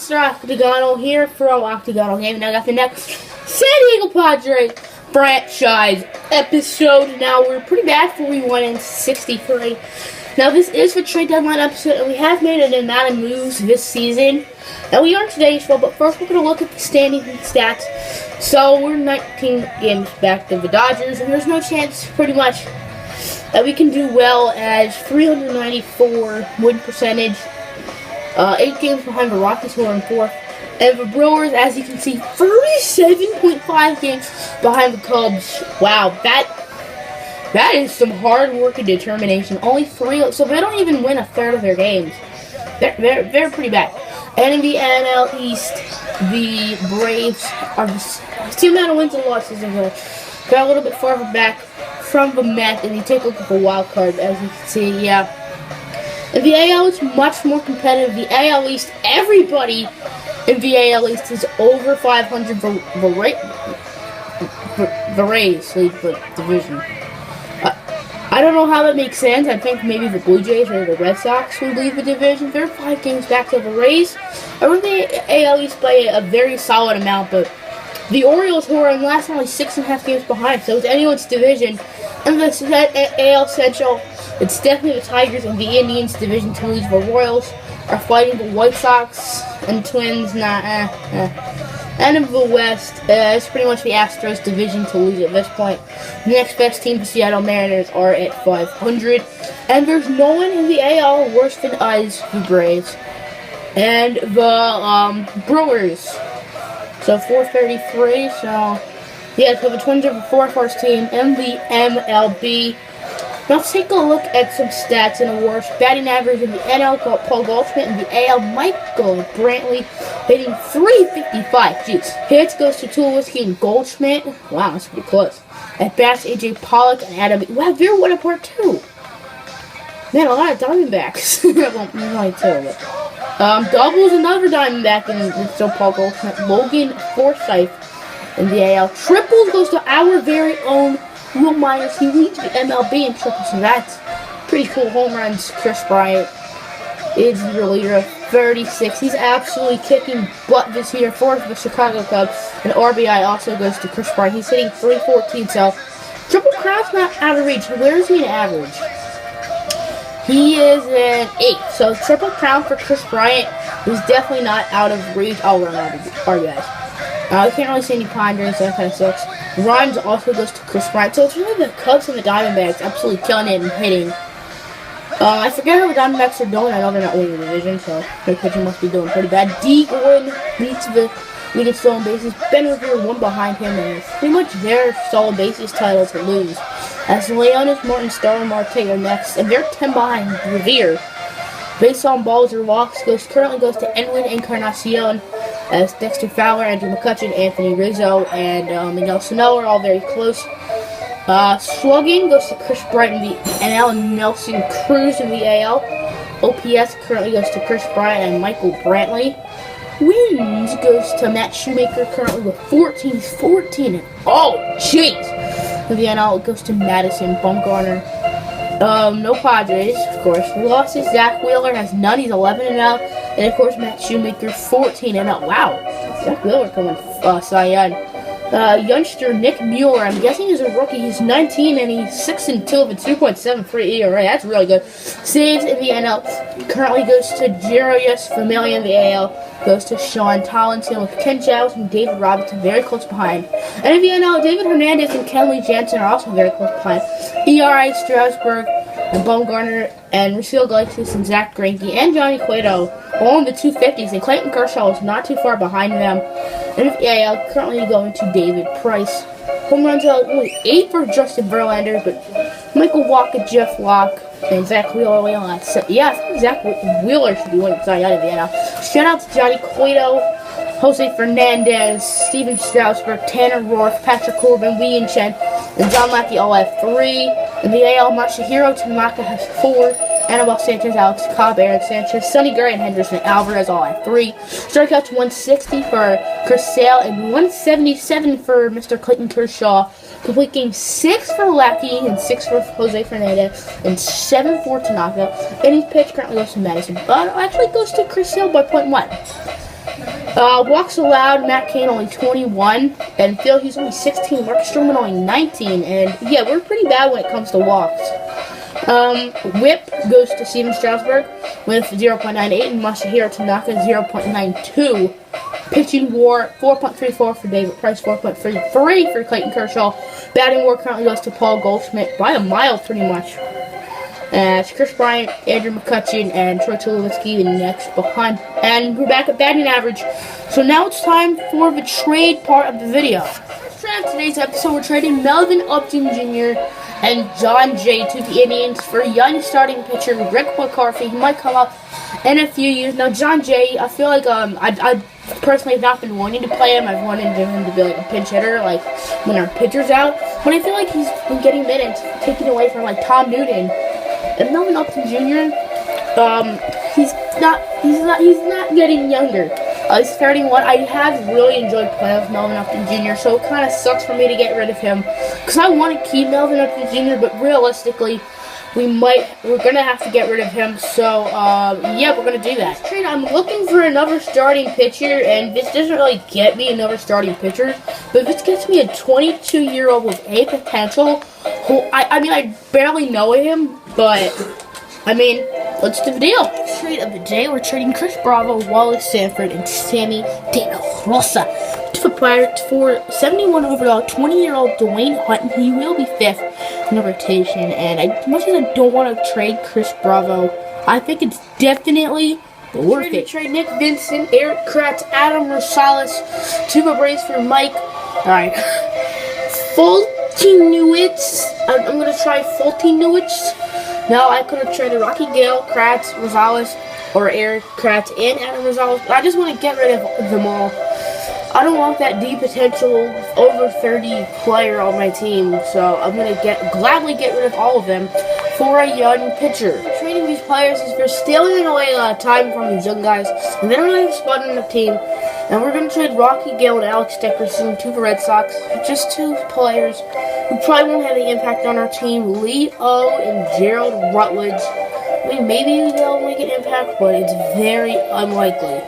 Mr. Octagonal here from Octagonal Gaming. I got the next San Diego Padres franchise episode. Now, we're pretty bad for we won in 63. Now, this is the trade deadline episode, and we have made an amount of moves this season that we aren't today's show, but first we're going to look at the standings and stats. So, we're 19 games back to the Dodgers, and there's no chance, pretty much, that we can do well as 394 win percentage. 8 games behind the Rockies, who are in 4th. And the Brewers, as you can see, 37.5 games behind the Cubs. Wow, that is some hard work and determination. Only 3, so they don't even win a third of their games. They're pretty bad. And in the NL East, the Braves are the same amount of wins and losses. They're a little bit farther back from the Mets, and you take a look at the wild card, as you can see, yeah. In the AL, it's much more competitive. The AL East, everybody in the AL East is over 500. The Rays lead the division. I don't know how that makes sense. I think maybe the Blue Jays or the Red Sox would lead the division. They're 5 games back to the Rays. I think the AL East play a very solid amount, but the Orioles, who are in last, only 6.5 games behind, so it's anyone's division. And the AL Central, it's definitely the Tigers and the Indians division to lose. The Royals are fighting the White Sox and Twins. And in the West, it's pretty much the Astros division to lose at this point. The next best team, the Seattle Mariners, are at 500. And there's no one in the AL worse than us, the Braves. And the Brewers. So 433, so yeah, so the Twins are the 4th worst team in the MLB. Now let's take a look at some stats and awards. Batting average in the NL, Paul Goldschmidt. In the AL, Michael Brantley, hitting .355. Jeez. Hits goes to Tulowitzki and Goldschmidt. Wow, that's pretty close. At bats, A.J. Pollock and Adam. Wow, they're 1 apart too. Man, a lot of Diamondbacks. Well, only 2, but doubles another Diamondback, and it's still Paul Goldschmidt. Logan Forsythe in the AL. Triples goes to our very own Will Myers. He leads the MLB in triples, so that's pretty cool. Home runs. Chris Bryant is the leader of 36. He's absolutely kicking butt this year for the Chicago Cubs. And RBI also goes to Chris Bryant. He's hitting .314, so Triple Crown's not out of reach. Where is he in average? He is an 8. So Triple Crown for Chris Bryant is definitely not out of reach. I'll run out of RBIs. I can't really see any Padres, so that kind of sucks. Rhymes also goes to Chris Bryant. So it's really the Cubs and the Diamondbacks absolutely killing it and hitting. I forget how the Diamondbacks are doing. I know they're not winning the division, so their pitching must be doing pretty bad. D. Gordon leads the league in stolen bases. Ben Revere 1 behind him, and it's pretty much their stolen bases title to lose. As Leonis, Martin, Starr, and Marte are next, and they're 10 behind Revere. Base on balls or walks currently goes to Edwin Encarnacion, as Dexter Fowler, Andrew McCutchen, Anthony Rizzo, and Miguel Sano are all very close. Slugging goes to Chris Bryant in the NL and Nelson Cruz in the AL. OPS currently goes to Chris Bryant and Michael Brantley. Wins goes to Matt Shoemaker, currently with 14. He's 14 and jeez! In the NL, it goes to Madison Bumgarner. No Padres, of course. Losses, Zach Wheeler has none. He's 11 and 0. And of course, Matt Shoemaker 14 and 0. Wow, Zach Wheeler coming Cy Young. Youngster Nick Mueller, I'm guessing he's a rookie. He's 19 and he's 6 and 2 with a 2.73 ERA. That's really good. Saves in the NL currently goes to Jarius Familia in the AL. Goes to Sean Tollinson with Ken Giles and David Robinson very close behind. And in the NL, David Hernandez and Kenley Jansen are also very close behind. ERA, Strasburg, and Bumgarner, and Rafael Galexis and Zach Greinke, and Johnny Cueto all in the 250s, and Clayton Kershaw is not too far behind them. And if AL currently going to David Price. Home runs out only 8 for Justin Verlander, but Michael Walker, Jeff Locke, and Zach Wheeler on 7. Yeah, I think Zach Wheeler should be winning Cy Young in the NL. Shout out to Johnny Cueto, Jose Fernandez, Steven Strasburg, Tanner Roark, Patrick Corbin, Wei Yin Chen, and John Lackey all have 3. In the AL, Masahiro Tanaka has 4. Anibal Sanchez, Alex Cobb, Eric Sanchez, Sonny Gray, and Henderson Alvarez all have 3. Strikeouts 160 for Chris Sale and 177 for Mr. Clayton Kershaw. Complete game 6 for Lackey and 6 for Jose Fernandez and 7 for Tanaka. Innings pitch currently goes to Madison, but actually goes to Chris Sale by .1. Walks allowed, Matt Cain only 21, and Phil, he's only 16, Marcus Stroman only 19, and yeah, we're pretty bad when it comes to walks. Whip goes to Steven Strasburg with 0.98, and Masahiro Tanaka 0.92. Pitching WAR 4.34 for David Price, 4.33 for Clayton Kershaw. Batting WAR currently goes to Paul Goldschmidt by a mile, pretty much. As Chris Bryant, Andrew McCutchen, and Troy Tulowitzki next behind. And we're back at batting average. So now it's time for the trade part of the video. For today's episode, we're trading Melvin Upton Jr. and John Jay to the Indians for young starting pitcher Rick McCarthy. He might come up in a few years. Now, John Jay, I feel like I personally have not been wanting to play him. I've wanted him to be like a pinch hitter, like when our pitcher's out. But I feel like he's been getting minutes taken away from like Tom Newton. And Melvin Upton Jr. He's not getting younger. He's 31. I have really enjoyed playing with Melvin Upton Jr., so it kind of sucks for me to get rid of him. Because I want to keep Melvin Upton Jr., but realistically, we're going to have to get rid of him. So, yeah, we're going to do that. Trade, I'm looking for another starting pitcher, and this doesn't really get me another starting pitcher. But this gets me a 22-year-old with a potential who, I barely know him, but, let's do the deal. Trade of the day, we're trading Chris Bravo, Wallace Sanford, and Sammy De La Rosa to the Pirates for 71 overall, 20-year-old Dwayne Hutton. He will be 5th in the rotation, and as much as I don't want to trade Chris Bravo, I think it's definitely worth it. Trade Nick Vincent, Eric Kratz, Adam Rosales to the Braves for Mike. Alright. Fulton-Newitz. I'm going to try Fulton-Newitz. No, I could have traded Rocky Gale, Kratz, Rosales, or Eric Kratz and Adam Rosales. But I just want to get rid of them all. I don't want that deep potential over 30 player on my team, so I'm going to gladly get rid of all of them for a young pitcher. Trading these players is for stealing away time from these young guys, and they don't really have a spot on the team. And we're going to trade Rocky Gale and Alex Dickerson to the Red Sox. Just 2 players who probably won't have the impact on our team. Leo and Gerald Rutledge. Maybe they'll make an impact, but it's very unlikely.